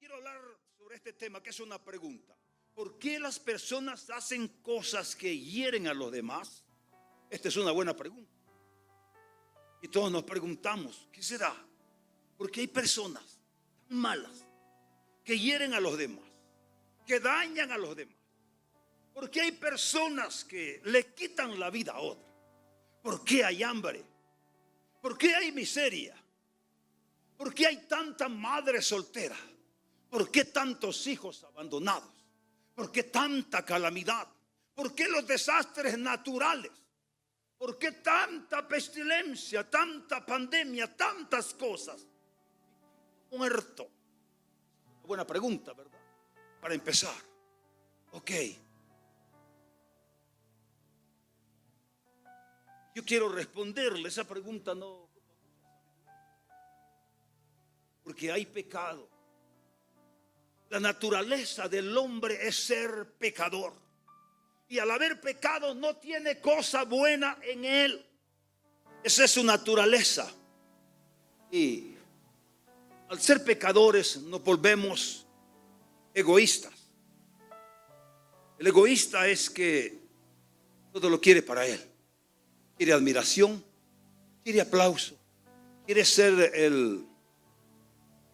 Quiero hablar sobre este tema, que es una pregunta. ¿Por qué las personas hacen cosas que hieren a los demás? Esta es una buena pregunta. Y todos nos preguntamos, ¿qué será? Porque hay personas tan malas que hieren a los demás, que dañan a los demás. Porque hay personas que le quitan la vida a otros. ¿Por qué hay hambre? ¿Por qué hay miseria? ¿Por qué hay tanta madre soltera? ¿Por qué tantos hijos abandonados? ¿Por qué tanta calamidad? ¿Por qué los desastres naturales? ¿Por qué tanta pestilencia, tanta pandemia, tantas cosas? Muerto. Una buena pregunta, ¿verdad? Para empezar. Ok. Yo quiero responderle esa pregunta, no. Porque hay pecado. La naturaleza del hombre es ser pecador. Y al haber pecado no tiene cosa buena en él. Esa es su naturaleza. Y al ser pecadores nos volvemos egoístas. El egoísta es que todo lo quiere para él. Quiere admiración, quiere aplauso, quiere ser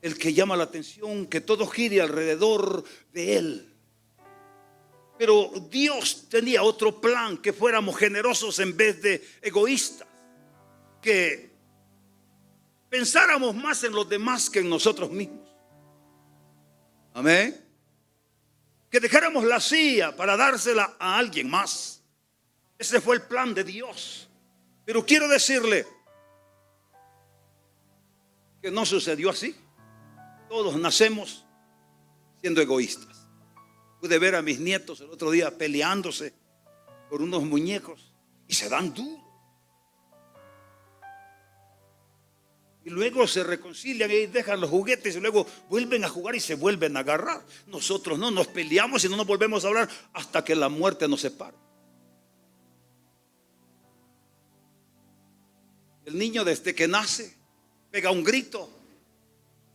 el que llama la atención, que todo gire alrededor de él. Pero Dios tenía otro plan, que fuéramos generosos en vez de egoístas, que pensáramos más en los demás que en nosotros mismos. Amén. Que dejáramos la silla para dársela a alguien más. Ese fue el plan de Dios. Pero quiero decirle que no sucedió así. Todos nacemos siendo egoístas. Pude ver a mis nietos el otro día peleándose por unos muñecos y se dan duro. Y luego se reconcilian y dejan los juguetes y luego vuelven a jugar y se vuelven a agarrar. Nosotros no, nos peleamos y no nos volvemos a hablar hasta que la muerte nos separe. El niño desde que nace pega un grito,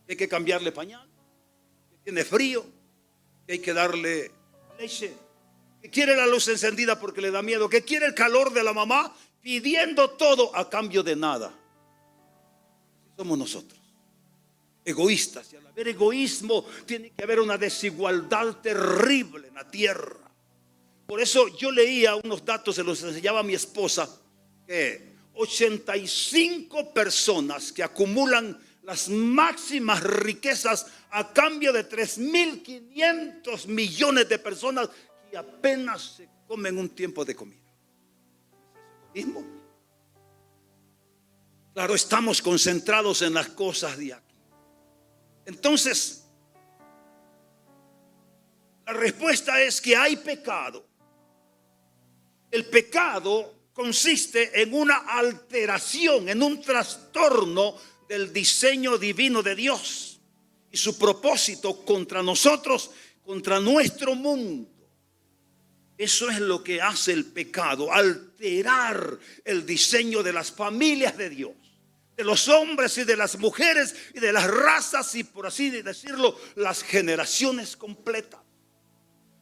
que hay que cambiarle pañal, que tiene frío, que hay que darle leche, que quiere la luz encendida porque le da miedo, que quiere el calor de la mamá, pidiendo todo a cambio de nada. Así somos nosotros, egoístas. Y al haber egoísmo tiene que haber una desigualdad terrible en la tierra. Por eso yo leía unos datos, se los enseñaba a mi esposa, que 85 personas que acumulan las máximas riquezas a cambio de 3.500 millones de personas que apenas se comen un tiempo de comida. ¿Es eso mismo? Claro, estamos concentrados en las cosas de aquí. Entonces, la respuesta es que hay pecado. El pecado consiste en una alteración, en un trastorno del diseño divino de Dios y su propósito contra nosotros, contra nuestro mundo. Eso es lo que hace el pecado, alterar el diseño de las familias de Dios, de los hombres y de las mujeres y de las razas y, por así decirlo, las generaciones completas.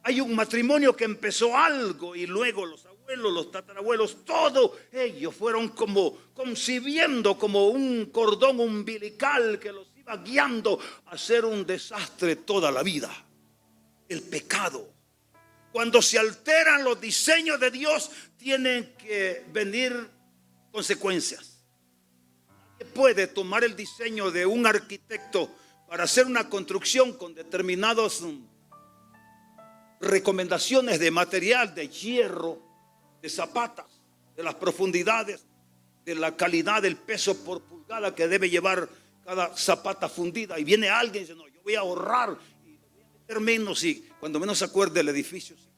Hay un matrimonio que empezó algo y luego los abuelos, los tatarabuelos, todos ellos fueron como concibiendo como un cordón umbilical que los iba guiando a hacer un desastre toda la vida. El pecado. Cuando se alteran los diseños de Dios, tienen que venir consecuencias. Nadie puede tomar el diseño de un arquitecto para hacer una construcción con determinados recomendaciones de material, de hierro, de zapatas, de las profundidades, de la calidad del peso por pulgada que debe llevar cada zapata fundida. Y viene alguien y dice, no, yo voy a ahorrar y voy a meter menos, y cuando menos se acuerde el edificio se cae.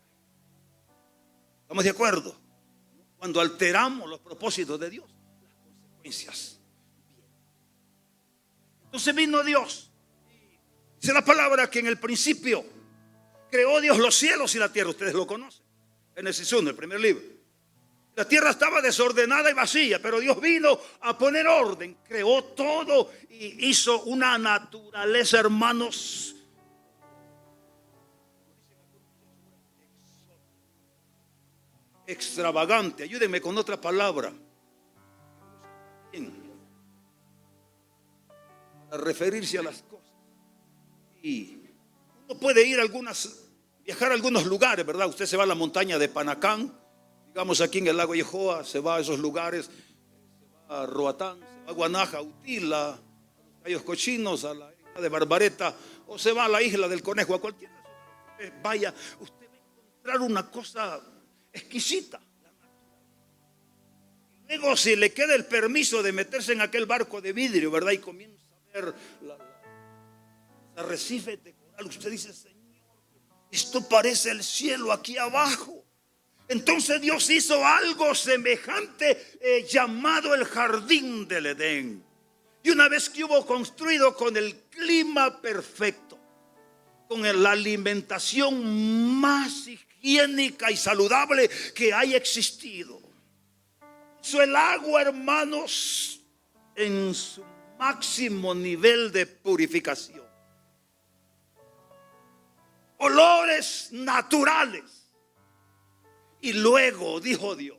¿Estamos de acuerdo? Cuando alteramos los propósitos de Dios, las consecuencias vienen. Entonces vino Dios. Dice la palabra que en el principio creó Dios los cielos y la tierra. Ustedes lo conocen. Génesis 1, el primer libro. La tierra estaba desordenada y vacía, pero Dios vino a poner orden. Creó todo y hizo una naturaleza, hermanos, extravagante. Ayúdenme con otra palabra. Bien, para referirse a las cosas. Y uno puede ir viajar a algunos lugares, ¿verdad? Usted se va a la montaña de Panacán, digamos aquí en el lago Yehoa, se va a esos lugares, se va a Roatán, se va a Guanaja, a Utila, a los Cayos Cochinos, a la isla de Barbareta, o se va a la isla del Conejo, a cualquier vaya, usted va a encontrar una cosa exquisita. Luego, si le queda el permiso de meterse en aquel barco de vidrio, ¿verdad? Y comienza a ver los arrecifes de coral, usted dice: Señor, esto parece el cielo aquí abajo. Entonces Dios hizo algo semejante, llamado el jardín del Edén. Y una vez que hubo construido con el clima perfecto, con la alimentación más higiénica y saludable que haya existido, el agua, hermanos, en su máximo nivel de purificación, olores naturales. Y luego dijo Dios: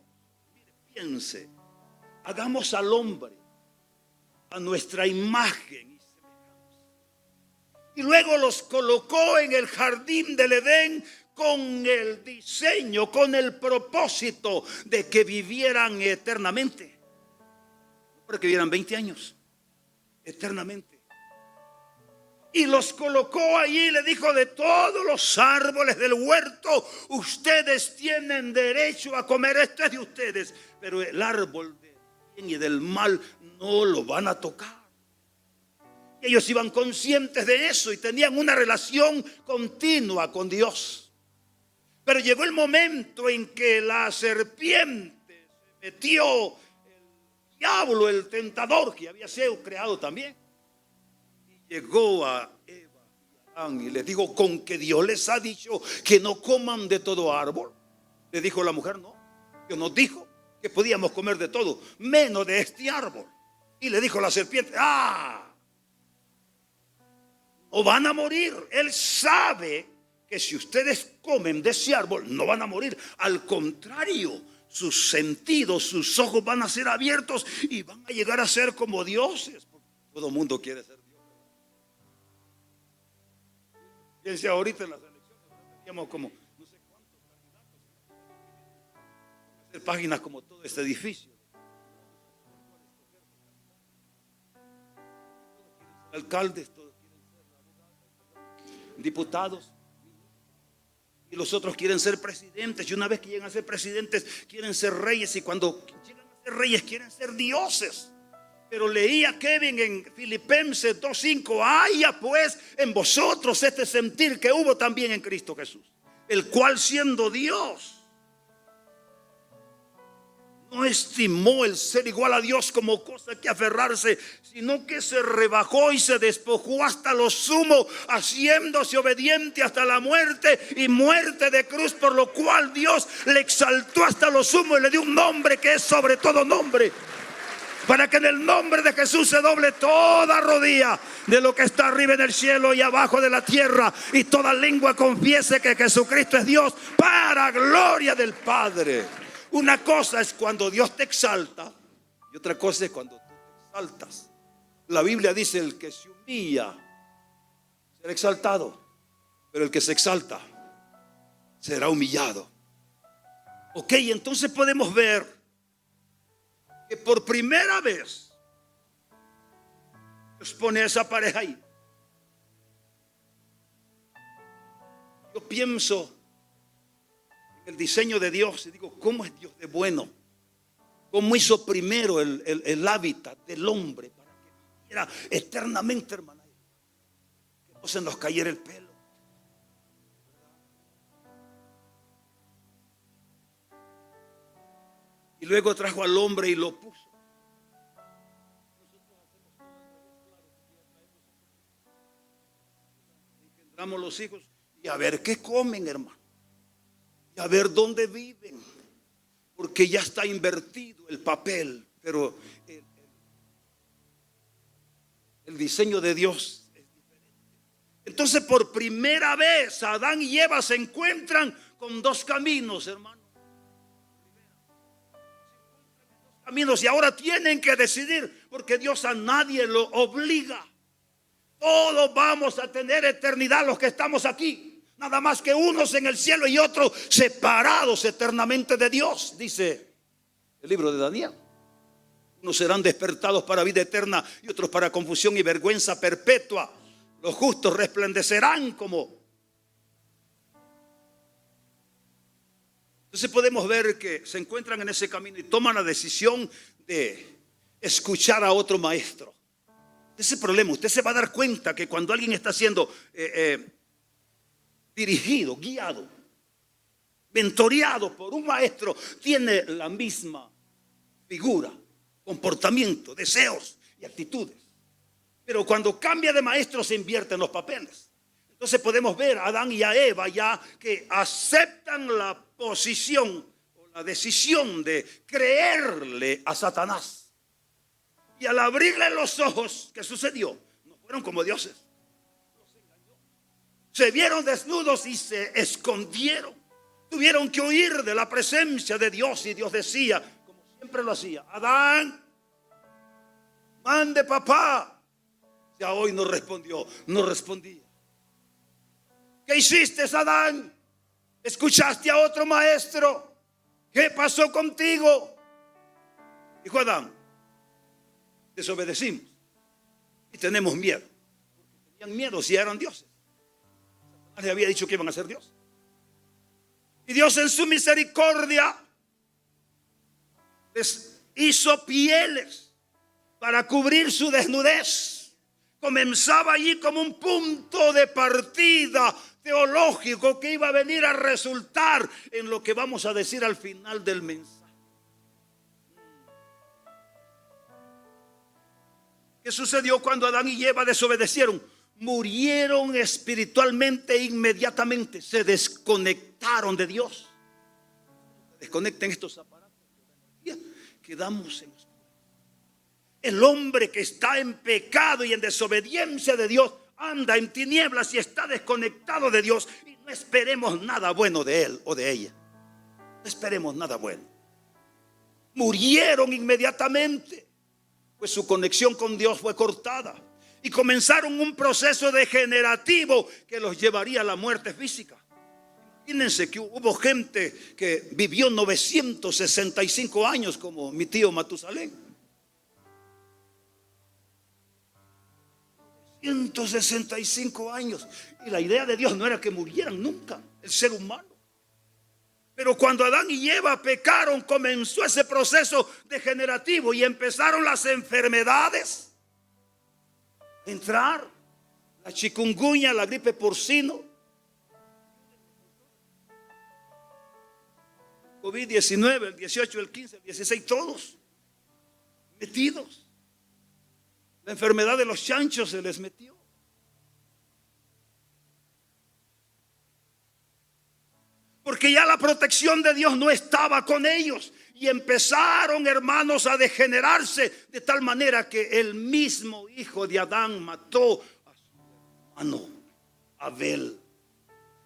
mire, piense, hagamos al hombre a nuestra imagen y semejanza. Y luego los colocó en el jardín del Edén con el diseño, con el propósito de que vivieran eternamente. No para que vivieran 20 años, eternamente. Y los colocó allí y le dijo: de todos los árboles del huerto ustedes tienen derecho a comer, esto es de ustedes, pero el árbol del bien y del mal no lo van a tocar. Y ellos iban conscientes de eso y tenían una relación continua con Dios. Pero llegó el momento en que la serpiente se metió, el diablo, el tentador, que había sido creado también, y llegó a Eva y Adán y les dijo: con que Dios les ha dicho que no coman de todo árbol. Le dijo la mujer: no, Dios nos dijo que podíamos comer de todo, menos de este árbol. Y le dijo la serpiente: no van a morir. Él sabe que si ustedes comen de ese árbol no van a morir. Al contrario, sus sentidos, sus ojos van a ser abiertos y van a llegar a ser como dioses. Todo el mundo quiere ser Dios. Fíjense, ahorita en las elecciones teníamos como no sé cuántos candidatos, hacer páginas como todo este edificio. Alcaldes, todos quieren ser diputados. Y los otros quieren ser presidentes. Y una vez que llegan a ser presidentes, quieren ser reyes. Y cuando llegan a ser reyes, quieren ser dioses. Pero leía Kevin en Filipenses 2:5: haya pues en vosotros este sentir que hubo también en Cristo Jesús, el cual, siendo Dios, no estimó el ser igual a Dios como cosa que aferrarse, sino que se rebajó y se despojó hasta lo sumo, haciéndose obediente hasta la muerte y muerte de cruz, por lo cual Dios le exaltó hasta lo sumo y le dio un nombre que es sobre todo nombre, para que en el nombre de Jesús se doble toda rodilla de lo que está arriba en el cielo y abajo de la tierra, y toda lengua confiese que Jesucristo es Dios, para gloria del Padre. Una cosa es cuando Dios te exalta y otra cosa es cuando tú te exaltas. La Biblia dice: el que se humilla será exaltado, pero el que se exalta será humillado. Ok, entonces podemos ver que por primera vez Dios pone a esa pareja ahí. Yo pienso el diseño de Dios y digo: ¿cómo es Dios de bueno? ¿Cómo hizo primero el hábitat del hombre para que viviera eternamente, hermana? Que no se nos cayera el pelo. Y luego trajo al hombre y lo puso. Engendramos los hijos y a ver qué comen, hermano. Y a ver dónde viven, porque ya está invertido el papel. Pero el diseño de Dios es diferente. Entonces, por primera vez Adán y Eva se encuentran con dos caminos, hermano. caminos y ahora tienen que decidir, porque Dios a nadie lo obliga. Todos vamos a tener eternidad los que estamos aquí. Nada más que unos en el cielo y otros separados eternamente de Dios, dice el libro de Daniel. Unos serán despertados para vida eterna y otros para confusión y vergüenza perpetua. Los justos resplandecerán como. Entonces podemos ver que se encuentran en ese camino y toman la decisión de escuchar a otro maestro. Ese problema, usted se va a dar cuenta que cuando alguien está siendo dirigido, guiado, mentoreado por un maestro, tiene la misma figura, comportamiento, deseos y actitudes. Pero cuando cambia de maestro se invierten los papeles. Entonces podemos ver a Adán y a Eva ya que aceptan la posición o la decisión de creerle a Satanás. Y al abrirle los ojos, ¿qué sucedió? No fueron como dioses. Los engañó. Se vieron desnudos y se escondieron. Tuvieron que huir de la presencia de Dios y Dios decía, como siempre lo hacía, Adán, mande papá. Ya hoy no respondió, no respondía. ¿Qué hiciste, Adán? ¿Escuchaste a otro maestro? ¿Qué pasó contigo? Dijo Adán, desobedecimos y tenemos miedo. Porque tenían miedo si eran dioses. Satanás les había dicho que iban a ser dioses. Y Dios en su misericordia les hizo pieles para cubrir su desnudez. Comenzaba allí como un punto de partida teológico que iba a venir a resultar en lo que vamos a decir al final del mensaje. ¿Qué sucedió cuando Adán y Eva desobedecieron? Murieron espiritualmente inmediatamente. Se desconectaron de Dios. Desconecten estos aparatos de energía. Quedamos en oscuridad. El hombre que está en pecado y en desobediencia de Dios anda en tinieblas y está desconectado de Dios. Y no esperemos nada bueno de él o de ella. No esperemos nada bueno. Murieron inmediatamente, pues su conexión con Dios fue cortada. Y comenzaron un proceso degenerativo que los llevaría a la muerte física. Imagínense que hubo gente que vivió 965 años como mi tío Matusalén. 165 años. Y la idea de Dios no era que murieran nunca el ser humano. Pero cuando Adán y Eva pecaron, comenzó ese proceso degenerativo y empezaron las enfermedades a entrar. La chikungunya, la gripe porcino, COVID-19, el 18, el 15, el 16, todos metidos. La enfermedad de los chanchos se les metió. Porque ya la protección de Dios no estaba con ellos. Y empezaron, hermanos, a degenerarse de tal manera que el mismo hijo de Adán mató a su hermano Abel.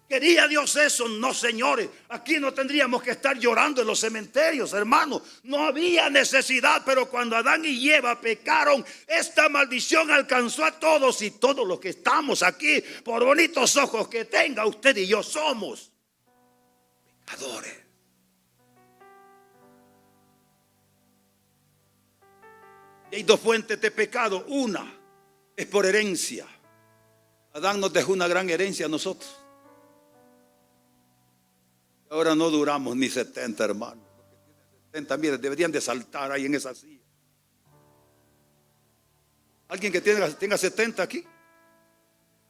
¿Quería Dios eso? No, señores. Aquí no tendríamos que estar llorando en los cementerios, hermanos. No había necesidad, pero cuando Adán y Eva pecaron, esta maldición alcanzó a todos. Y todos los que estamos aquí, por bonitos ojos que tenga usted y yo, somos pecadores. Y hay dos fuentes de pecado. Una es por herencia. Adán nos dejó una gran herencia a nosotros. Ahora no duramos ni 70, hermanos. Los que tienen 70, miren, deberían de saltar ahí en esa silla. ¿Alguien que tenga 70 aquí?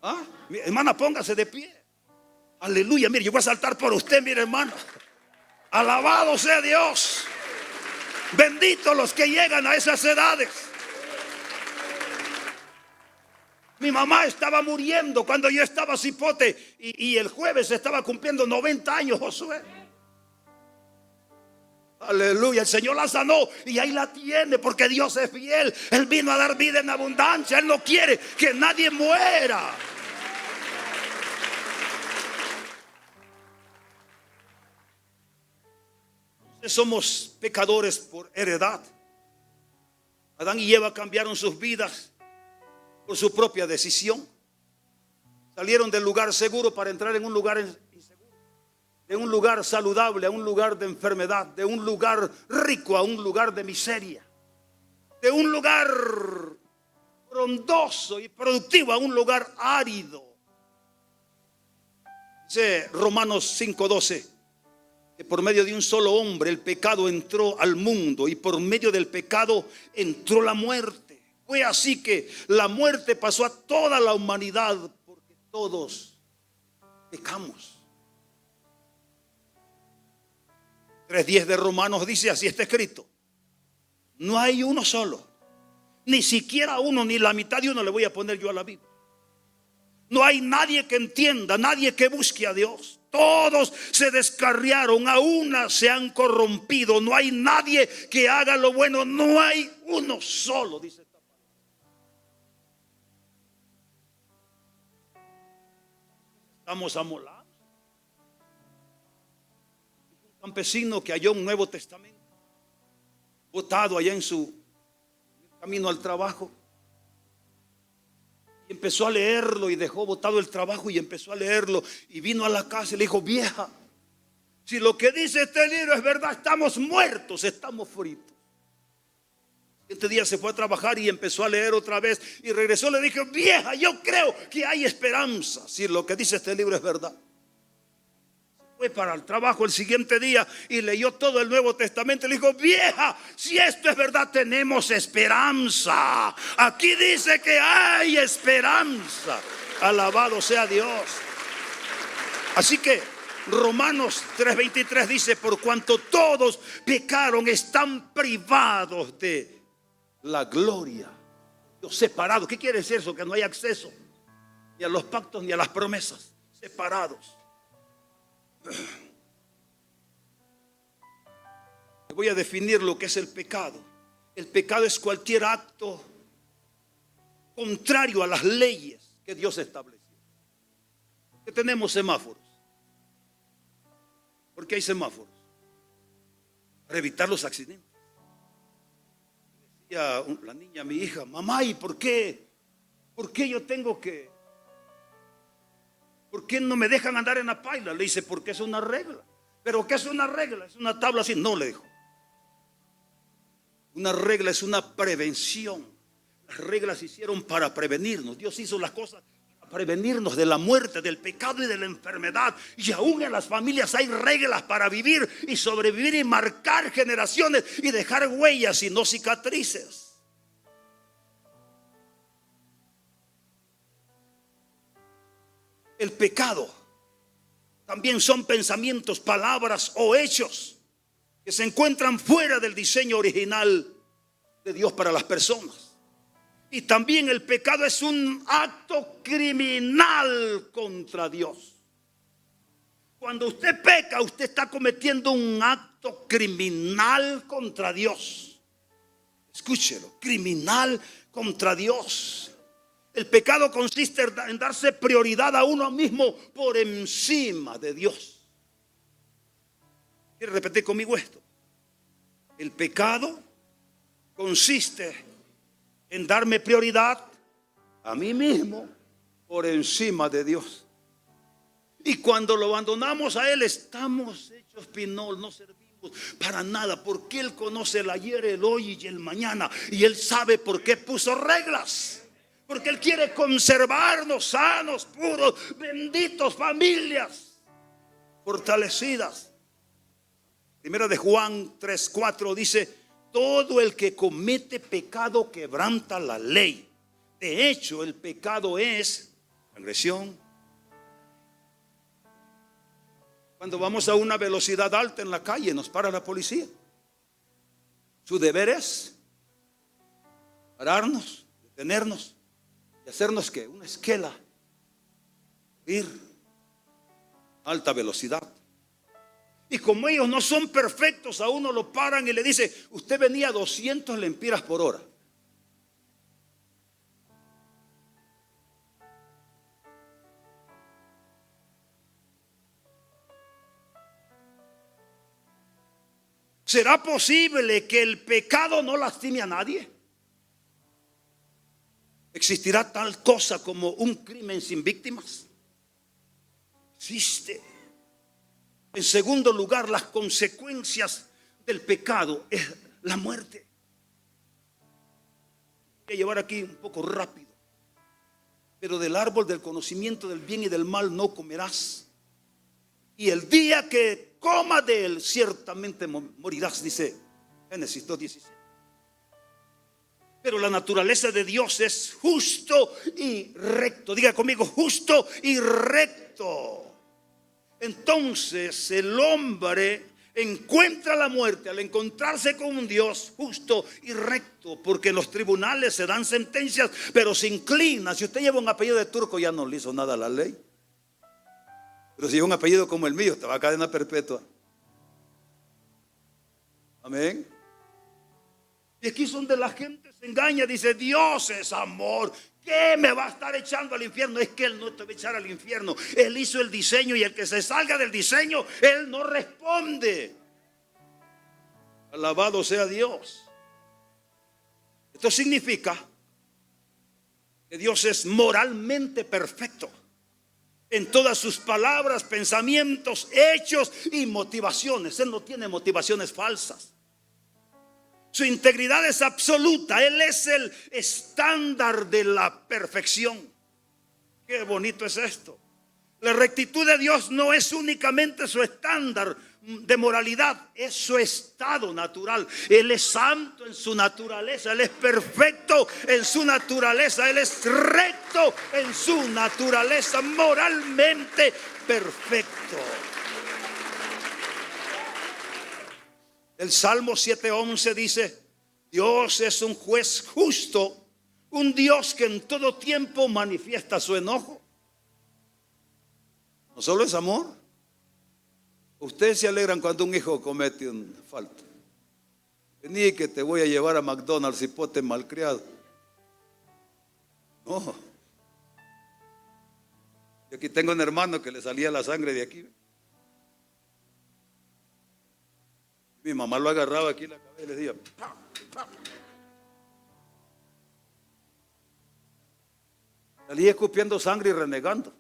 ¿Ah? Mi hermana, póngase de pie. Aleluya, mire, yo voy a saltar por usted, mire, hermano. Alabado sea Dios. Benditos los que llegan a esas edades. Mi mamá estaba muriendo cuando yo estaba cipote y el jueves estaba cumpliendo 90 años, Josué. Aleluya, el Señor la sanó y ahí la tiene porque Dios es fiel. Él vino a dar vida en abundancia. Él no quiere que nadie muera. Somos pecadores por heredad. Adán y Eva cambiaron sus vidas por su propia decisión. Salieron del lugar seguro para entrar en un lugar inseguro, de un lugar saludable a un lugar de enfermedad, de un lugar rico a un lugar de miseria, de un lugar frondoso y productivo a un lugar árido. Dice Romanos 5:12 que por medio de un solo hombre el pecado entró al mundo y por medio del pecado entró la muerte. Fue así que la muerte pasó a toda la humanidad porque todos pecamos. 3:10 de Romanos dice, así está escrito: no hay uno solo, ni siquiera uno, ni la mitad de uno le voy a poner yo a la Biblia. No hay nadie que entienda, nadie que busque a Dios. Todos se descarriaron, a una se han corrompido. No hay nadie que haga lo bueno, no hay uno solo, dice esta palabra. Estamos amolados. Un campesino que halló un Nuevo Testamento botado allá en su camino al trabajo. Y empezó a leerlo y dejó botado el trabajo y empezó a leerlo. Y vino a la casa y le dijo: vieja, si lo que dice este libro es verdad, estamos muertos, estamos fritos. Este día se fue a trabajar y empezó a leer otra vez. Y regresó y le dijo: vieja, yo creo que hay esperanza si lo que dice este libro es verdad. Fue para el trabajo el siguiente día y leyó todo el Nuevo Testamento. Le dijo: vieja, si esto es verdad, tenemos esperanza. Aquí dice que hay esperanza. Alabado sea Dios. Así que Romanos 3:23 dice: por cuanto todos pecaron, están privados de la gloria. Dios, separados. ¿Qué quiere decir eso? Que no hay acceso ni a los pactos ni a las promesas. Separados. Voy a definir lo que es el pecado. El pecado es cualquier acto contrario a las leyes que Dios estableció. Que tenemos semáforos. ¿Por qué hay semáforos? Para evitar los accidentes. Decía la niña a mi hija: mamá, ¿y por qué? ¿Por qué yo tengo que? ¿Por qué no me dejan andar en la paila? Le dice: porque es una regla. ¿Pero qué es una regla? Es una tabla así. No, le dijo. Una regla es una prevención. Las reglas se hicieron para prevenirnos. Dios hizo las cosas para prevenirnos de la muerte, del pecado y de la enfermedad. Y aún en las familias hay reglas para vivir y sobrevivir y marcar generaciones y dejar huellas y no cicatrices. El pecado también son pensamientos, palabras o hechos que se encuentran fuera del diseño original de Dios para las personas. Y también el pecado es un acto criminal contra Dios. Cuando usted peca, usted está cometiendo un acto criminal contra Dios. Escúchelo: criminal contra Dios. El pecado consiste en darse prioridad a uno mismo por encima de Dios. ¿Quiere repetir conmigo esto? El pecado consiste en darme prioridad a mí mismo por encima de Dios. Y cuando lo abandonamos a Él, estamos hechos pinol, no servimos para nada, porque Él conoce el ayer, el hoy y el mañana. Y Él sabe por qué puso reglas. Porque Él quiere conservarnos sanos, puros, benditos, familias fortalecidas. Primera de Juan 3:4 dice: todo el que comete pecado quebranta la ley. De hecho, el pecado es transgresión. Cuando vamos a una velocidad alta en la calle, nos para la policía. Su deber es pararnos, detenernos y hacernos que una esquela, ir a alta velocidad. Y como ellos no son perfectos, a uno lo paran y le dice: usted venía a 200 lempiras por hora. ¿Será posible que el pecado no lastime a nadie? ¿Existirá tal cosa como un crimen sin víctimas? Existe. En segundo lugar, las consecuencias del pecado es la muerte. Voy a llevar aquí un poco rápido. Pero del árbol del conocimiento del bien y del mal no comerás. Y el día que comas de él, ciertamente morirás, dice Génesis 2:16. Pero la naturaleza de Dios es justo y recto. Diga conmigo, justo y recto. Entonces el hombre encuentra la muerte al encontrarse con un Dios justo y recto, porque en los tribunales se dan sentencias, pero se inclina. Si usted lleva un apellido de turco, ya no le hizo nada a la ley. Pero si lleva un apellido como el mío, te va a cadena perpetua. Amén. Y aquí es donde la gente se engaña, dice: Dios es amor, ¿qué me va a estar echando al infierno? Es que Él no te va a echar al infierno. Él hizo el diseño, y el que se salga del diseño, Él no responde. Alabado sea Dios. Esto significa que Dios es moralmente perfecto en todas sus palabras, pensamientos, hechos y motivaciones. Él no tiene motivaciones falsas. Su integridad es absoluta. Él es el estándar de la perfección. Qué bonito es esto. La rectitud de Dios no es únicamente su estándar de moralidad, es su estado natural. Él es santo en su naturaleza, Él es perfecto en su naturaleza, Él es recto en su naturaleza, moralmente perfecto. El Salmo 7:11 dice: Dios es un juez justo, un Dios que en todo tiempo manifiesta su enojo. No solo es amor. Ustedes se alegran cuando un hijo comete una falta. Vení que te voy a llevar a McDonald's, hipote malcriado. No. Yo aquí tengo un hermano que le salía la sangre de aquí. Mi mamá lo agarraba aquí en la cabeza y le decía: ¡pam, pam! Salía escupiendo sangre y renegando.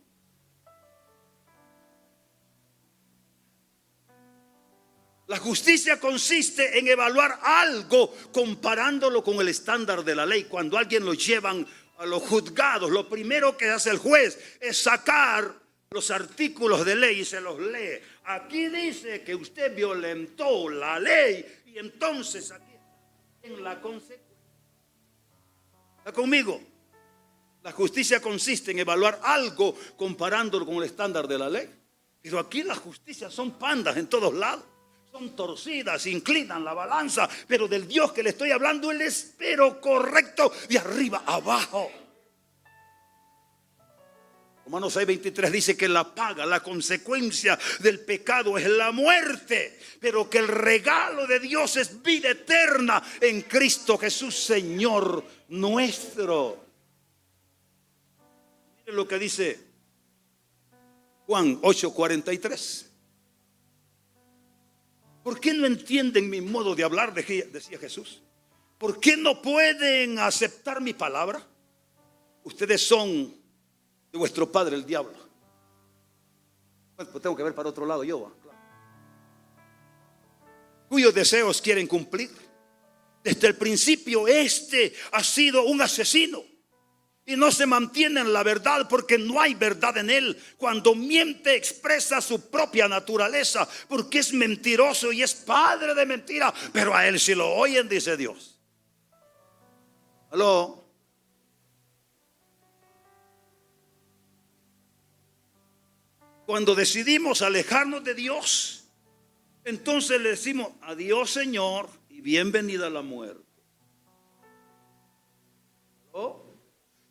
La justicia consiste en evaluar algo comparándolo con el estándar de la ley. Cuando alguien lo llevan a los juzgados, lo primero que hace el juez es sacar los artículos de ley y se los lee. Aquí dice que usted violentó la ley, y entonces aquí está en la consecuencia. ¿Está conmigo? La justicia consiste en evaluar algo comparándolo con el estándar de la ley. Pero aquí las justicias son pandas en todos lados. Son torcidas, inclinan la balanza. Pero del Dios que le estoy hablando, Él es pero correcto de arriba a abajo. Romanos 6:23 dice que la paga, la consecuencia del pecado es la muerte, pero que el regalo de Dios es vida eterna en Cristo Jesús, Señor nuestro. Miren lo que dice Juan 8:43. ¿Por qué no entienden mi modo de hablar?, decía Jesús. ¿Por qué no pueden aceptar mi palabra? Ustedes son de vuestro padre el diablo. Bueno, pues tengo que ver para otro lado yo, claro. Cuyos deseos quieren cumplir. Desde el principio ha sido un asesino y no se mantiene en la verdad, porque no hay verdad en él. Cuando miente, expresa su propia naturaleza, porque es mentiroso y es padre de mentira. Pero a él sí lo oyen, dice Dios. ¿Aló? Cuando decidimos alejarnos de Dios, entonces le decimos: adiós, Señor, y bienvenida a la muerte. ¿Oh?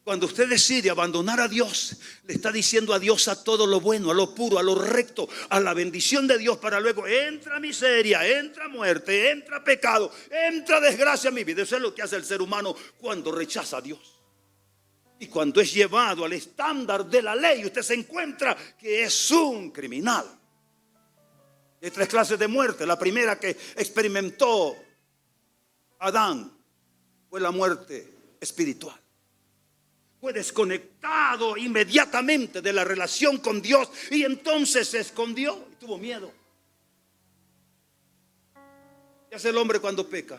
Cuando usted decide abandonar a Dios, le está diciendo adiós a todo lo bueno, a lo puro, a lo recto, a la bendición de Dios, para luego entra miseria, entra muerte, entra pecado, entra desgracia en mi vida. Eso es lo que hace el ser humano cuando rechaza a Dios. Y cuando es llevado al estándar de la ley, usted se encuentra que es un criminal. Hay tres clases de muerte. La primera que experimentó Adán fue la muerte espiritual. fue desconectado inmediatamente de la relación con Dios y entonces se escondió y tuvo miedo. ¿Qué hace el hombre cuando peca?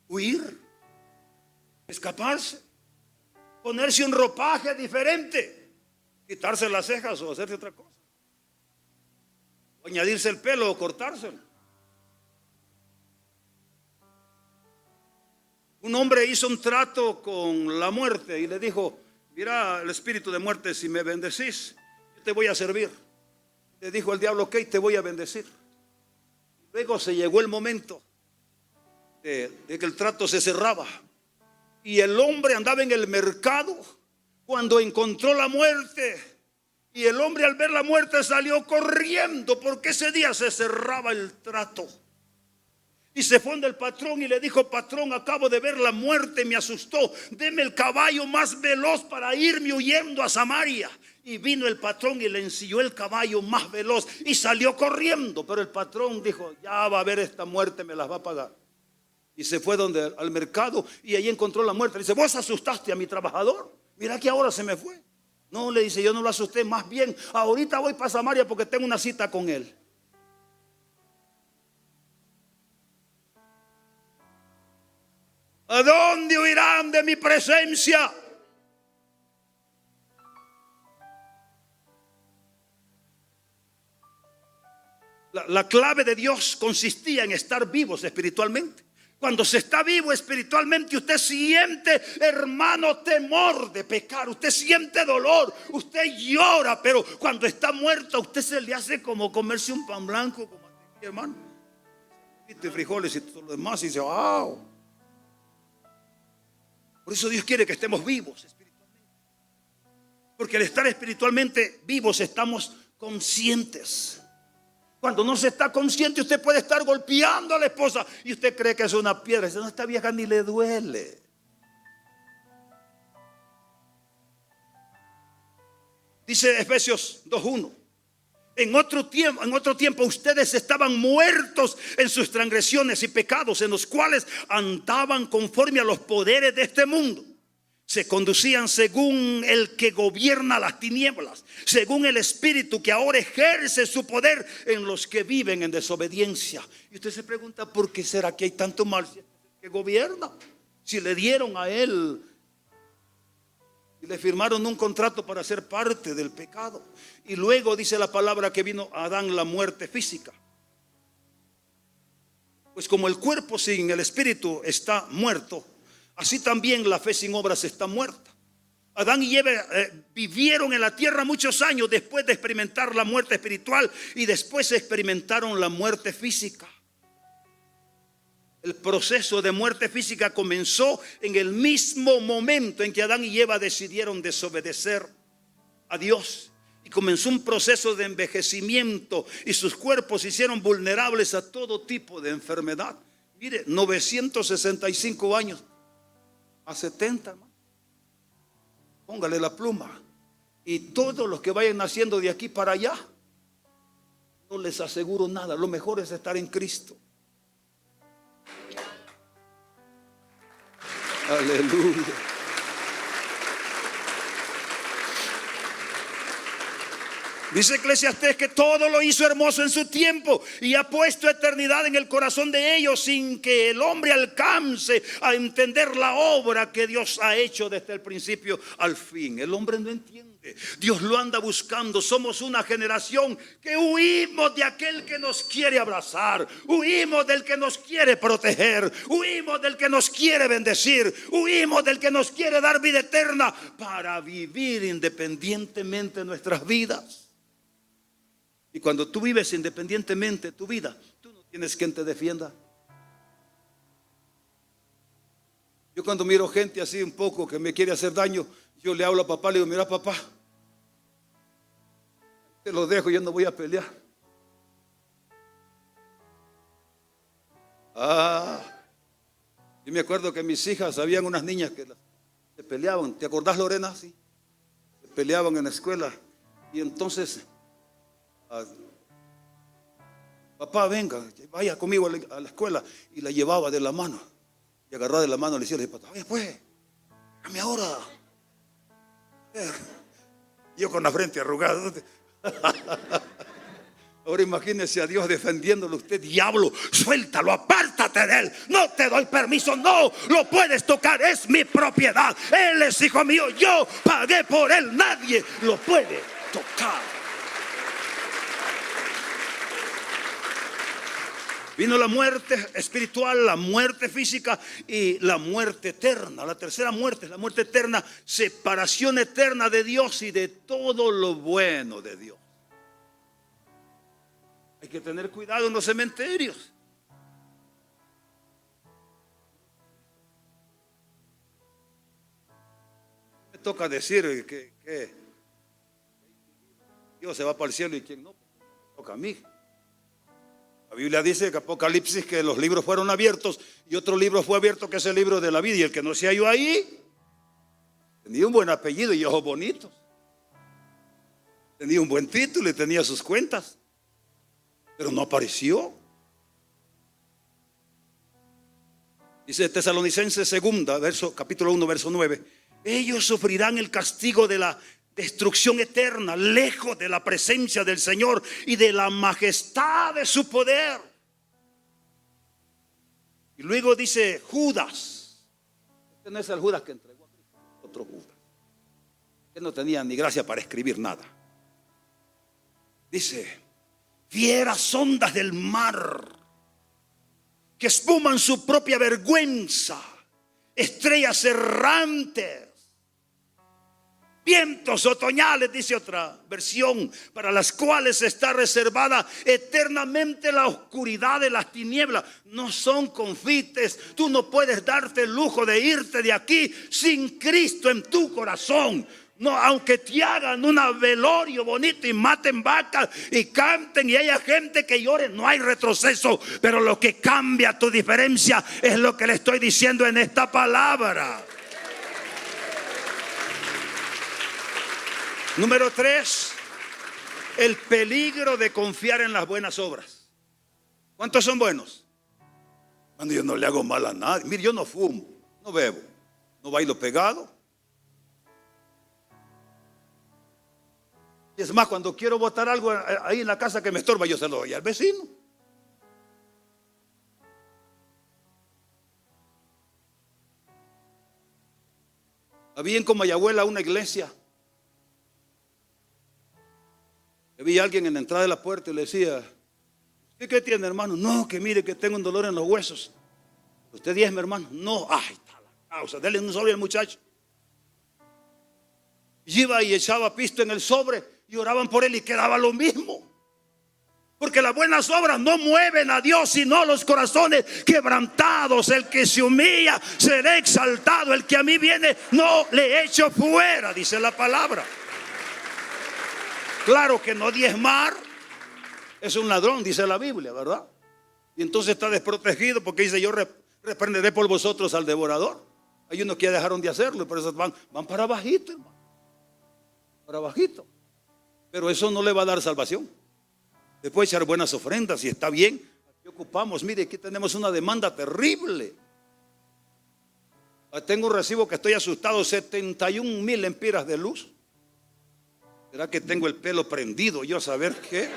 Huir, escaparse, ponerse un ropaje diferente, quitarse las cejas o hacerse otra cosa, o añadirse el pelo o cortárselo. Un hombre hizo un trato con la muerte y le dijo: mira, el espíritu de muerte, si me bendecís, yo te voy a servir. Le dijo el diablo: ok, te voy a bendecir. Luego se llegó el momento de que el trato se cerraba y el hombre andaba en el mercado cuando encontró la muerte, y el hombre al ver la muerte salió corriendo porque ese día se cerraba el trato. Y se fue donde el patrón y le dijo: patrón, acabo de ver la muerte, me asustó, deme el caballo más veloz para irme huyendo a Samaria. Y vino el patrón y le ensilló el caballo más veloz y salió corriendo. Pero el patrón dijo: ya va a ver, esta muerte me las va a pagar. Y se fue al mercado y ahí encontró la muerte. Le dice: vos asustaste a mi trabajador, mira que ahora se me fue. No, le dice, yo no lo asusté, más bien ahorita voy para Samaria porque tengo una cita con él. ¿A dónde huirán de mi presencia? La clave de Dios consistía en estar vivos espiritualmente. Cuando se está vivo espiritualmente, usted siente, hermano, temor de pecar. Usted siente dolor, usted llora. Pero cuando está muerto, a usted se le hace como comerse un pan blanco, como aquí, hermano, y frijoles y todo lo demás, y dice: wow. Por eso Dios quiere que estemos vivos espiritualmente, porque al estar espiritualmente vivos estamos conscientes. Cuando no se está consciente, usted puede estar golpeando a la esposa y usted cree que es una piedra. Dice: no, esta vieja ni le duele. Dice Efesios 2:1: en otro tiempo ustedes estaban muertos en sus transgresiones y pecados, en los cuales andaban conforme a los poderes de este mundo. Se conducían según el que gobierna las tinieblas, según el espíritu que ahora ejerce su poder en los que viven en desobediencia. Y usted se pregunta: ¿por qué será que hay tanto mal que gobierna? Si le dieron a él y le firmaron un contrato para ser parte del pecado. Y luego dice la palabra que vino a Adán la muerte física. Pues como el cuerpo sin el espíritu está muerto, así también la fe sin obras está muerta. Adán y Eva vivieron en la tierra muchos años después de experimentar la muerte espiritual y después experimentaron la muerte física. El proceso de muerte física comenzó en el mismo momento en que Adán y Eva decidieron desobedecer a Dios. Y comenzó un proceso de envejecimiento y sus cuerpos se hicieron vulnerables a todo tipo de enfermedad. Mire, 965 años a 70, hermano. Póngale la pluma. Y todos los que vayan naciendo de aquí para allá, no les aseguro nada. Lo mejor es estar en Cristo. Aleluya. Dice Eclesiastés que todo lo hizo hermoso en su tiempo y ha puesto eternidad en el corazón de ellos, sin que el hombre alcance a entender la obra que Dios ha hecho desde el principio al fin. El hombre no entiende. Dios lo anda buscando. Somos una generación que huimos de aquel que nos quiere abrazar, huimos del que nos quiere proteger, huimos del que nos quiere bendecir, huimos del que nos quiere dar vida eterna para vivir independientemente nuestras vidas. Y cuando tú vives independientemente tu vida, tú no tienes quien te defienda. Yo cuando miro gente así un poco que me quiere hacer daño, yo le hablo a papá, le digo: mira, papá, te lo dejo, yo no voy a pelear. Yo me acuerdo que mis hijas, habían unas niñas que se peleaban. ¿Te acordás, Lorena? Sí. Se peleaban en la escuela. Y entonces, papá, venga, vaya conmigo a la escuela. Y la llevaba de la mano. Y agarró de la mano le decía, oye pues, dame ahora. Yo con la frente arrugada. Ahora imagínese a Dios defendiéndolo usted. Diablo, suéltalo, apártate de él. No te doy permiso, no lo puedes tocar. Es mi propiedad. Él es hijo mío, yo pagué por él. Nadie lo puede tocar. Vino la muerte espiritual, la muerte física y la muerte eterna. La tercera muerte es la muerte eterna, separación eterna de Dios y de todo lo bueno de Dios. Hay que tener cuidado en los cementerios. Me toca decir que Dios se va para el cielo y quien no, me toca a mí. La Biblia dice que Apocalipsis que los libros fueron abiertos y otro libro fue abierto que es el libro de la vida, y el que no se halló ahí tenía un buen apellido y ojos bonitos, tenía un buen título y tenía sus cuentas, pero no apareció. Dice Tesalonicenses segunda, capítulo 1, verso 9. Ellos sufrirán el castigo de la destrucción eterna, lejos de la presencia del Señor y de la majestad de su poder. Y luego dice Judas. Este no es el Judas que entregó a Cristo, otro Judas, que no tenía ni gracia para escribir nada. Dice: fieras ondas del mar que espuman su propia vergüenza, estrellas errantes, vientos otoñales, dice otra versión, para las cuales está reservada eternamente la oscuridad de las tinieblas. No son confites. Tú no puedes darte el lujo de irte de aquí sin Cristo en tu corazón. No, aunque te hagan un velorio bonito y maten vacas y canten y haya gente que llore, no hay retroceso. Pero lo que cambia tu diferencia es lo que le estoy diciendo en esta palabra. Número 3, el peligro de confiar en las buenas obras. ¿Cuántos son buenos? Cuando yo no le hago mal a nadie. Mire, yo no fumo, no bebo, no bailo pegado. Y es más, cuando quiero botar algo ahí en la casa que me estorba, yo se lo doy al vecino. Había en Comayagüela una iglesia. Había alguien en la entrada de la puerta y le decía: ¿usted qué tiene, hermano? No, que mire que tengo un dolor en los huesos. ¿Usted diezme, hermano? No, ay, está la causa, dele un sobre al muchacho. Y iba y echaba pisto en el sobre y oraban por él y quedaba lo mismo. Porque las buenas obras no mueven a Dios, sino los corazones quebrantados. El que se humilla será exaltado. El que a mí viene no le echo fuera, dice la palabra. Claro que no diezmar es un ladrón, dice la Biblia, ¿verdad? Y entonces está desprotegido porque dice: yo reprenderé por vosotros al devorador. Hay unos que ya dejaron de hacerlo y por eso van para bajito, hermano. Para bajito. Pero eso no le va a dar salvación. Le puede echar buenas ofrendas y está bien. Aquí ocupamos, mire, aquí tenemos una demanda terrible. Tengo un recibo que estoy asustado: 71,000 lempiras de luz. ¿Será que tengo el pelo prendido? Yo a saber qué.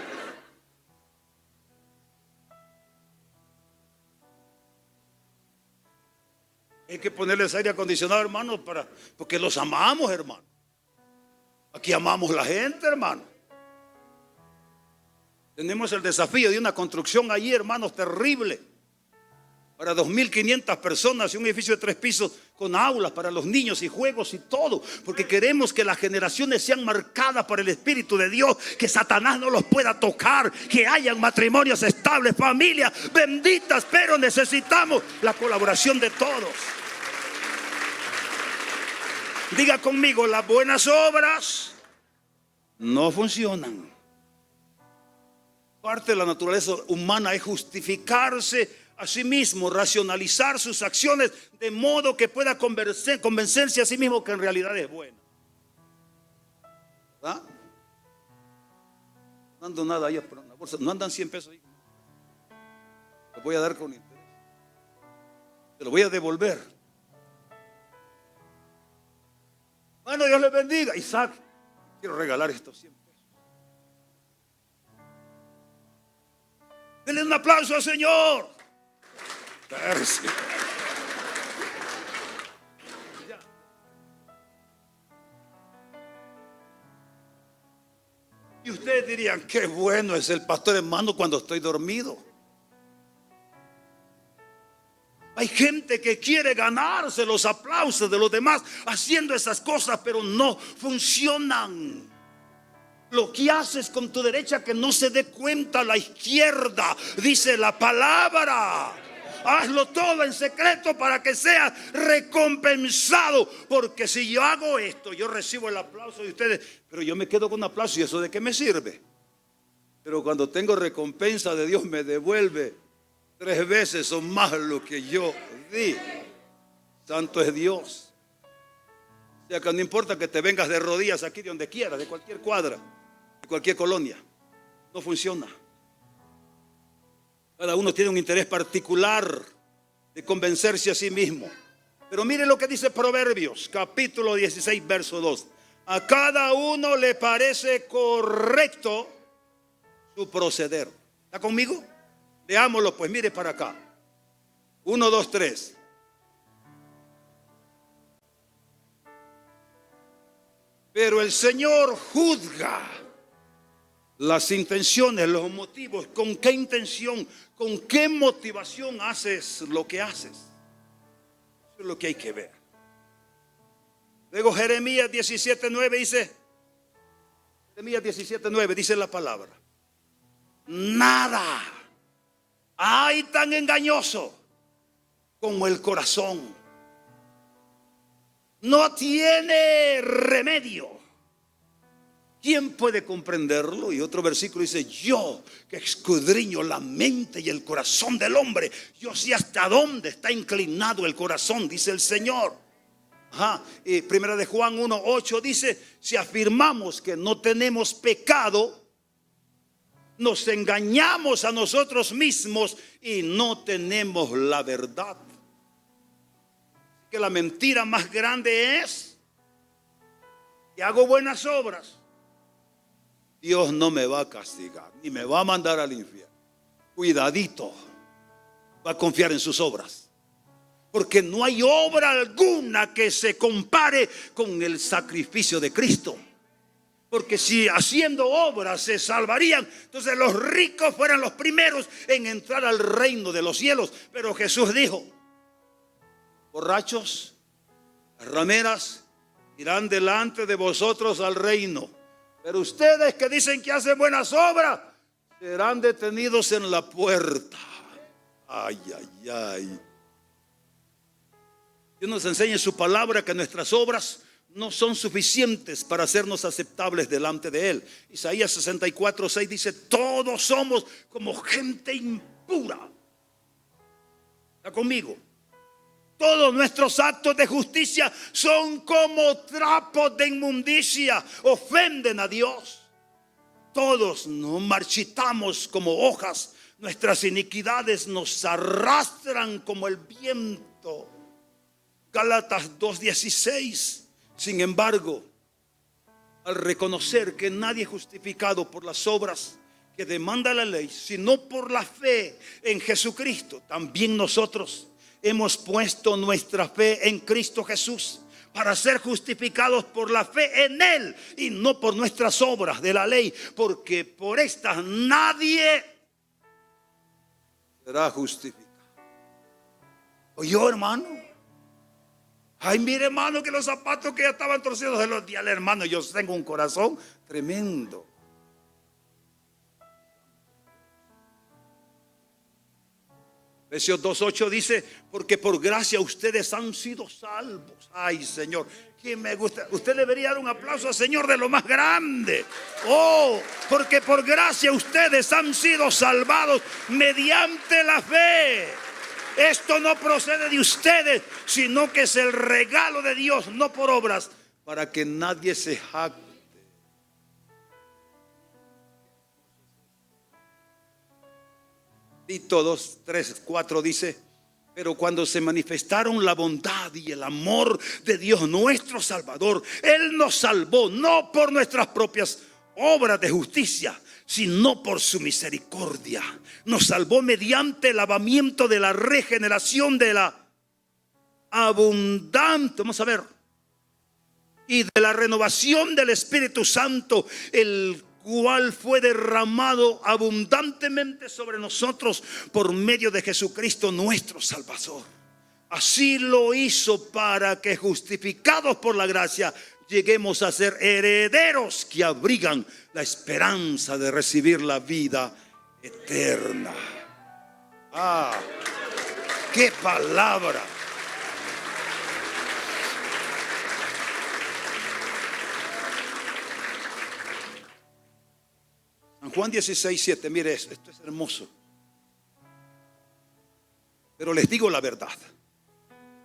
Hay que ponerles aire acondicionado, hermano, porque los amamos, hermano. Aquí amamos la gente, hermano. Tenemos el desafío de una construcción allí, hermanos, terrible. Para 2.500 personas y un edificio de 3 pisos con aulas para los niños y juegos y todo. Porque queremos que las generaciones sean marcadas por el Espíritu de Dios. Que Satanás no los pueda tocar. Que hayan matrimonios estables, familias benditas. Pero necesitamos la colaboración de todos. Diga conmigo: las buenas obras no funcionan. Parte de la naturaleza humana es justificarse a sí mismo, racionalizar sus acciones de modo que pueda convencerse a sí mismo que en realidad es bueno. ¿Verdad? No ando nada ahí en la bolsa, no andan 100 pesos ahí. Les voy a dar con interés. te lo voy a devolver. Bueno, Dios le bendiga. Isaac, quiero regalar estos 100 pesos. Denle un aplauso al Señor. Gracias. Y ustedes dirían, qué bueno es el pastor, hermano, cuando estoy dormido. Hay gente que quiere ganarse los aplausos de los demás haciendo esas cosas, pero no funcionan. Lo que haces con tu derecha, que no se dé cuenta la izquierda, dice la palabra. Hazlo todo en secreto para que seas recompensado. Porque si yo hago esto, yo recibo el aplauso de ustedes, pero yo me quedo con un aplauso. ¿Y eso de qué me sirve? Pero cuando tengo recompensa de Dios, me devuelve 3 veces o más lo que yo di. Santo es Dios. O sea que no importa que te vengas de rodillas aquí, de donde quieras, de cualquier cuadra, de cualquier colonia, no funciona. Cada uno tiene un interés particular de convencerse a sí mismo. Pero mire lo que dice Proverbios, capítulo 16, verso 2. A cada uno le parece correcto su proceder. ¿Está conmigo? Leámoslo pues, mire para acá. 1, 2, 3. Pero el Señor juzga las intenciones, los motivos. ¿Con qué intención, con qué motivación haces lo que haces? Eso es lo que hay que ver. Luego Jeremías 17:9 dice, Jeremías 17:9 dice la palabra: nada hay tan engañoso como el corazón. No tiene remedio. ¿Quién puede comprenderlo? Y otro versículo dice: yo que escudriño la mente y el corazón del hombre, yo sé hasta dónde está inclinado el corazón, dice el Señor. Y primera de Juan 1:8 dice: si afirmamos que no tenemos pecado, nos engañamos a nosotros mismos y no tenemos la verdad. Que la mentira más grande es que hago buenas obras, Dios no me va a castigar, ni me va a mandar al infierno. Cuidadito, va a confiar en sus obras. Porque no hay obra alguna que se compare con el sacrificio de Cristo. Porque si haciendo obras se salvarían, entonces los ricos fueran los primeros en entrar al reino de los cielos. Pero Jesús dijo: borrachos, rameras, irán delante de vosotros al reino. Pero ustedes que dicen que hacen buenas obras, serán detenidos en la puerta. Ay, ay, ay. Dios nos enseña en su palabra que nuestras obras no son suficientes para hacernos aceptables delante de Él. Isaías 64:6 dice: todos somos como gente impura. ¿Está conmigo? Todos nuestros actos de justicia son como trapos de inmundicia, ofenden a Dios. Todos nos marchitamos como hojas, nuestras iniquidades nos arrastran como el viento. Gálatas 2:16. Sin embargo, al reconocer que nadie es justificado por las obras que demanda la ley, sino por la fe en Jesucristo, también nosotros hemos puesto nuestra fe en Cristo Jesús para ser justificados por la fe en Él y no por nuestras obras de la ley, porque por estas nadie será justificado. ¿Oyó, hermano? Ay, mire, hermano, que los zapatos que ya estaban torcidos se los di al hermano. Yo tengo un corazón tremendo. Efesios 2:8 dice: porque por gracia ustedes han sido salvos. Ay, Señor, que me gusta. Usted debería dar un aplauso al Señor de lo más grande. Oh, porque por gracia ustedes han sido salvados mediante la fe. Esto no procede de ustedes, sino que es el regalo de Dios, no por obras, para que nadie se jacte. Tito 2:3-4 dice: Pero cuando se manifestaron la bondad y el amor de Dios nuestro Salvador, Él nos salvó no por nuestras propias obras de justicia, sino por su misericordia. Nos salvó mediante el lavamiento de la regeneración de la abundante, vamos a ver, y de la renovación del Espíritu Santo, el cual fue derramado abundantemente sobre nosotros por medio de Jesucristo nuestro Salvador. Así lo hizo para que, justificados por la gracia, lleguemos a ser herederos que abrigan la esperanza de recibir la vida eterna. ¡Ah! ¡Qué palabra! San Juan 16:7, mire esto es hermoso. Pero les digo la verdad,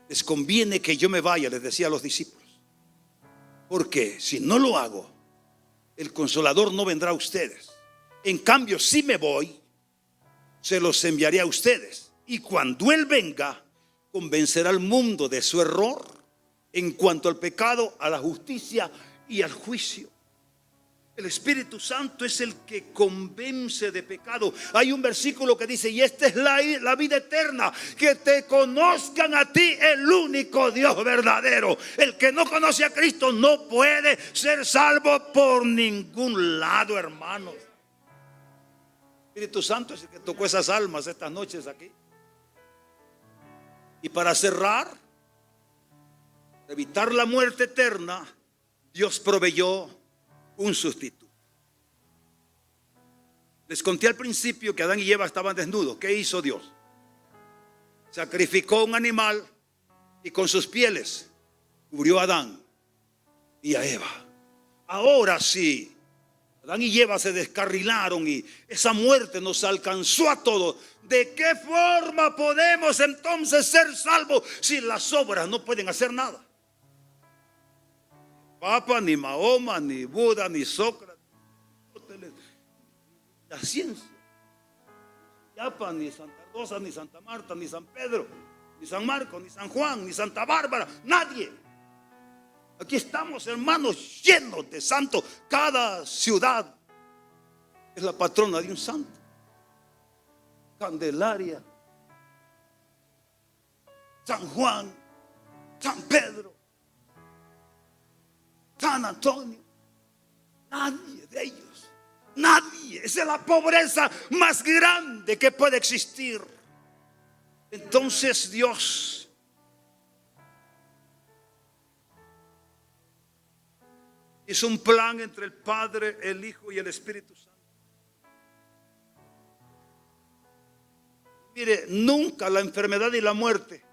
les conviene que yo me vaya, les decía a los discípulos, porque si no lo hago, el Consolador no vendrá a ustedes. En cambio, si me voy, se los enviaré a ustedes. Y cuando Él venga, convencerá al mundo de su error en cuanto al pecado, a la justicia y al juicio. El Espíritu Santo es el que convence de pecado. Hay un versículo que dice: y esta es la vida eterna, que te conozcan a ti, el único Dios verdadero. El que no conoce a Cristo no puede ser salvo por ningún lado, hermanos. El Espíritu Santo es el que tocó esas almas estas noches aquí. Y para cerrar, evitar la muerte eterna, Dios proveyó un sustituto. Les conté al principio que Adán y Eva estaban desnudos. ¿Qué hizo Dios? Sacrificó un animal y con sus pieles cubrió a Adán y a Eva. Ahora sí, Adán y Eva se descarrilaron y esa muerte nos alcanzó a todos. ¿De qué forma podemos entonces ser salvos si las obras no pueden hacer nada? Papa, ni Mahoma, ni Buda, ni Sócrates, la ciencia, Yapa, ni Santa Rosa, ni Santa Marta, ni San Pedro, ni San Marcos, ni San Juan, ni Santa Bárbara, nadie. Aquí estamos, hermanos, llenos de santos. Cada ciudad es la patrona de un santo. Candelaria, San Juan, San Pedro, San Antonio. Nadie de ellos, nadie. Esa es la pobreza más grande que puede existir. Entonces Dios hizo un plan entre el Padre, el Hijo y el Espíritu Santo. Mire, nunca la enfermedad y la muerte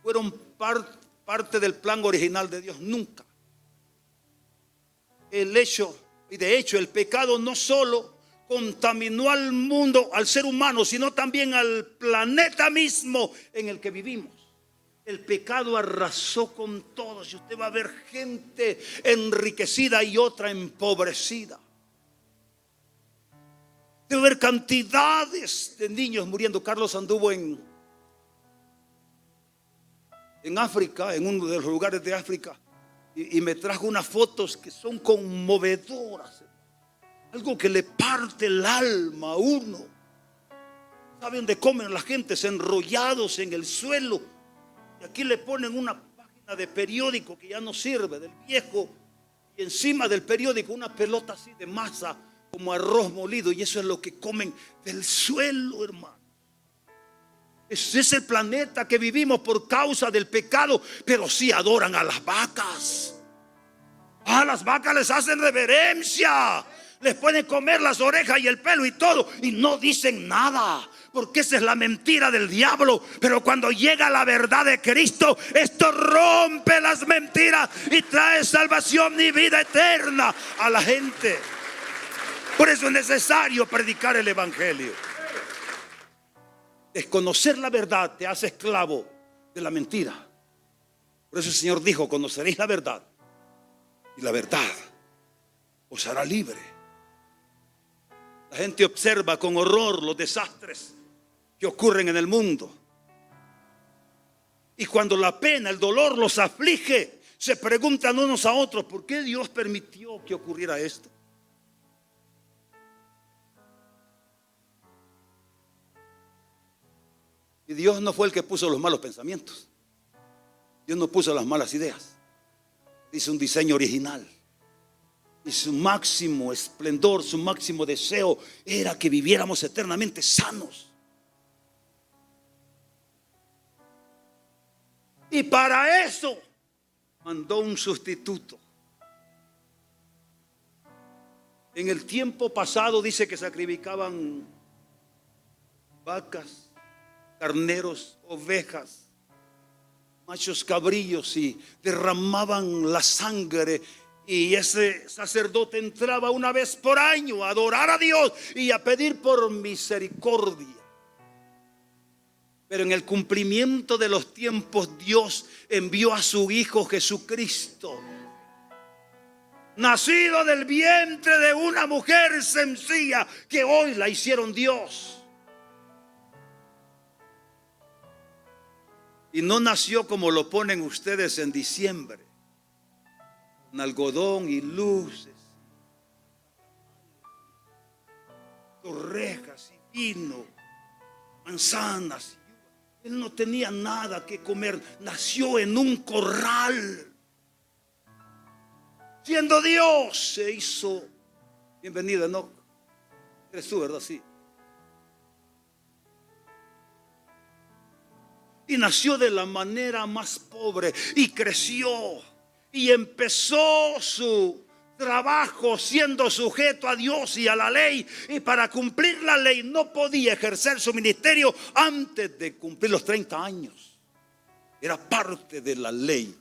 fueron parte del plan original de Dios, nunca. Y de hecho el pecado no solo contaminó al mundo, al ser humano, sino también al planeta mismo en el que vivimos. El pecado arrasó con todos y usted va a ver gente enriquecida y otra empobrecida. Usted va a ver cantidades de niños muriendo. Carlos anduvo en África, en uno de los lugares de África, y me trajo unas fotos que son conmovedoras. Algo que le parte el alma a uno. ¿Sabe dónde comen la gente? Enrollados en el suelo. Y aquí le ponen una página de periódico que ya no sirve, del viejo. Y encima del periódico una pelota así de masa, como arroz molido. Y eso es lo que comen del suelo, hermano. Ese es el planeta que vivimos por causa del pecado. Pero sí adoran a las vacas. A las vacas les hacen reverencia. Les pueden comer las orejas y el pelo y todo, y no dicen nada, porque esa es la mentira del diablo. Pero cuando llega la verdad de Cristo, esto rompe las mentiras y trae salvación y vida eterna a la gente. Por eso es necesario predicar el evangelio. Desconocer la verdad te hace esclavo de la mentira. Por eso el Señor dijo: conoceréis la verdad, y la verdad os hará libre. La gente observa con horror los desastres que ocurren en el mundo. Y cuando la pena, el dolor los aflige, se preguntan unos a otros, ¿por qué Dios permitió que ocurriera esto? Y Dios no fue el que puso los malos pensamientos. Dios no puso las malas ideas. Dice un diseño original. Y su máximo esplendor, su máximo deseo era que viviéramos eternamente sanos. Y para eso mandó un sustituto. En el tiempo pasado dice que sacrificaban vacas, carneros, ovejas, machos cabrillos, y derramaban la sangre. Y ese sacerdote entraba una vez por año a adorar a Dios y a pedir por misericordia. Pero en el cumplimiento de los tiempos, Dios envió a su Hijo Jesucristo, nacido del vientre de una mujer sencilla, que hoy la hicieron Dios. Y no nació como lo ponen ustedes en diciembre, con algodón y luces, torrejas y vino, manzanas. Él no tenía nada que comer. Nació en un corral. Siendo Dios, se hizo. Bienvenido, ¿no? Eres tú, ¿verdad? Sí. Y nació de la manera más pobre y creció y empezó su trabajo siendo sujeto a Dios y a la ley. Y para cumplir la ley no podía ejercer su ministerio antes de cumplir los 30 años. Era parte de la ley.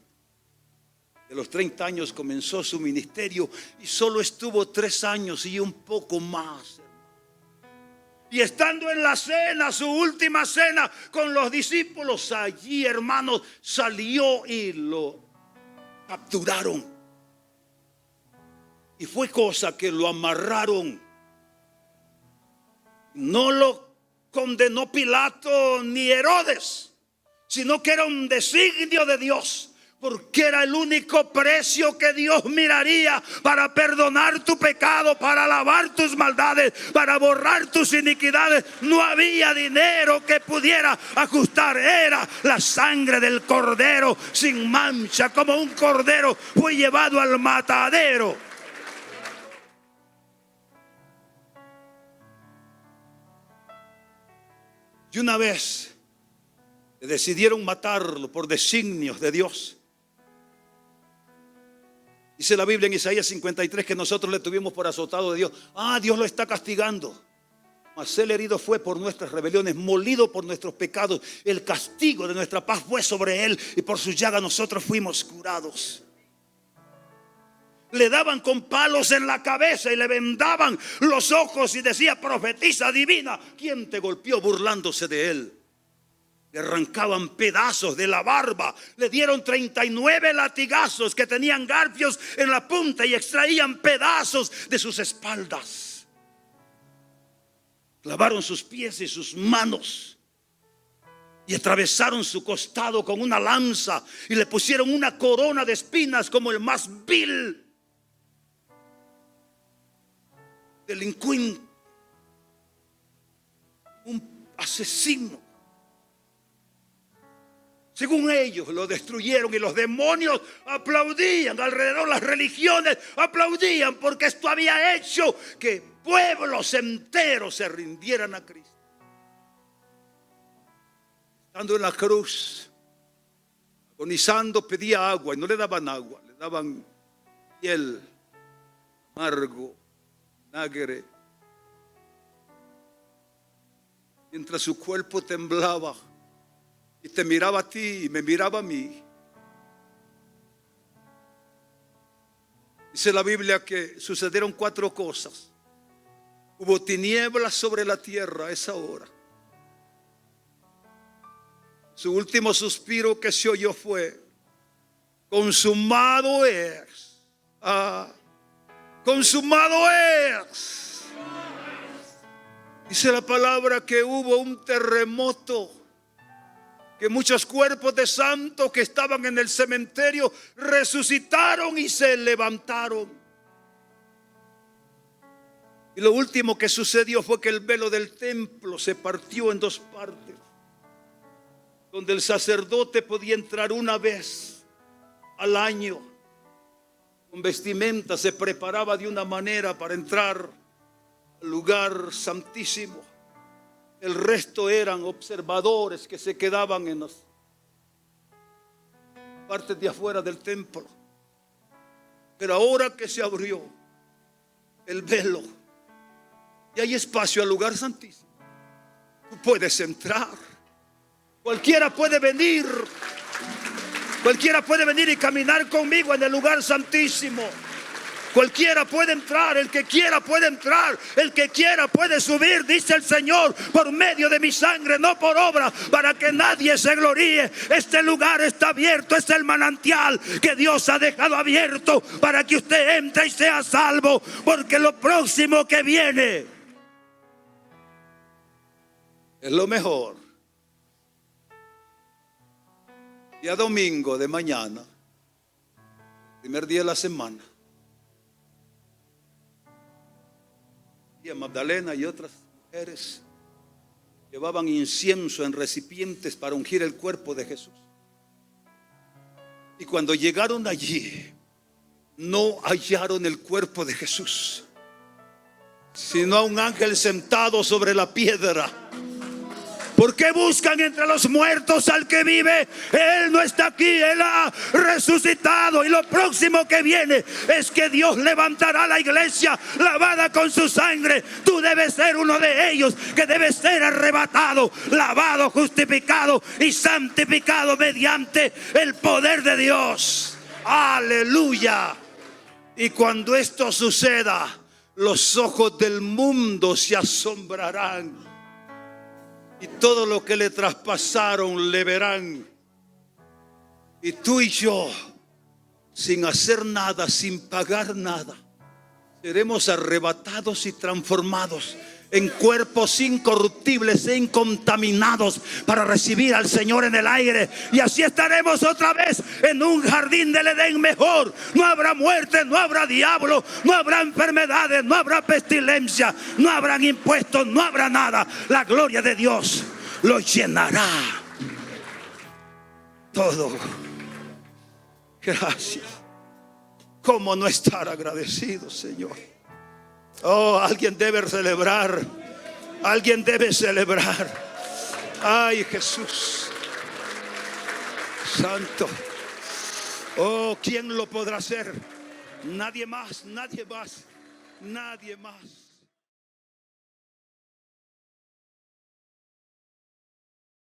De los 30 años comenzó su ministerio y solo estuvo 3 años y un poco más. Y estando en la cena, su última cena con los discípulos, allí, hermanos, salió y lo capturaron. Y fue cosa que lo amarraron. No lo condenó Pilato ni Herodes, sino que era un designio de Dios. Porque era el único precio que Dios miraría para perdonar tu pecado, para lavar tus maldades, para borrar tus iniquidades. No había dinero que pudiera ajustar. Era la sangre del cordero sin mancha. Como un cordero fue llevado al matadero. Y una vez decidieron matarlo por designios de Dios. Dice la Biblia en Isaías 53 que nosotros le tuvimos por azotado de Dios. Dios lo está castigando. Mas él herido fue por nuestras rebeliones, molido por nuestros pecados. El castigo de nuestra paz fue sobre él, y por su llaga nosotros fuimos curados. Le daban con palos en la cabeza y le vendaban los ojos y decía: profetiza, adivina quién te golpeó, burlándose de él. Le arrancaban pedazos de la barba. Le dieron 39 latigazos que tenían garfios en la punta y extraían pedazos de sus espaldas. Clavaron sus pies y sus manos y atravesaron su costado con una lanza y le pusieron una corona de espinas como el más vil delincuente, un asesino. Según ellos lo destruyeron y los demonios aplaudían alrededor, las religiones aplaudían porque esto había hecho que pueblos enteros se rindieran a Cristo. Estando en la cruz, agonizando, pedía agua y no le daban agua, le daban hiel amargo, vinagre, mientras su cuerpo temblaba. Y te miraba a ti y me miraba a mí. Dice la Biblia que sucedieron 4 cosas. Hubo tinieblas sobre la tierra a esa hora. Su último suspiro que se oyó fue: consumado es. Consumado es. Dice la palabra que hubo un terremoto. que muchos cuerpos de santos que estaban en el cementerio resucitaron y se levantaron. Y lo último que sucedió fue que el velo del templo se partió en dos partes, donde el sacerdote podía entrar una vez al año. Con vestimenta se preparaba de una manera para entrar al lugar santísimo. El resto eran observadores que se quedaban en las partes de afuera del templo. Pero ahora que se abrió el velo y hay espacio al lugar santísimo, tú puedes entrar. Cualquiera puede venir. Cualquiera puede venir y caminar conmigo en el lugar santísimo. Cualquiera puede entrar, el que quiera puede entrar, el que quiera puede subir, dice el Señor, por medio de mi sangre, no por obra, para que nadie se gloríe. Este lugar está abierto, es el manantial que Dios ha dejado abierto para que usted entre y sea salvo, porque lo próximo que viene es lo mejor. Día domingo de mañana, primer día de la semana, Magdalena y otras mujeres llevaban incienso en recipientes para ungir el cuerpo de Jesús. Y cuando llegaron allí, no hallaron el cuerpo de Jesús, sino a un ángel sentado sobre la piedra. ¿Por qué buscan entre los muertos al que vive? Él no está aquí, Él ha resucitado. Y lo próximo que viene es que Dios levantará la iglesia lavada con su sangre. Tú debes ser uno de ellos que debe ser arrebatado, lavado, justificado y santificado mediante el poder de Dios. Aleluya. Y cuando esto suceda, los ojos del mundo se asombrarán. Y todo lo que le traspasaron le verán. Y tú y yo, sin hacer nada, sin pagar nada, seremos arrebatados y transformados en cuerpos incorruptibles e incontaminados para recibir al Señor en el aire. Y así estaremos otra vez en un jardín del Edén mejor. No habrá muerte, no habrá diablo, no habrá enfermedades, no habrá pestilencia, no habrán impuestos, no habrá nada. La gloria de Dios lo llenará todo. Gracias. ¿Cómo no estar agradecido, Señor? Oh, alguien debe celebrar. Alguien debe celebrar. Ay, Jesús Santo. Oh, ¿quién lo podrá hacer? Nadie más, nadie más, nadie más.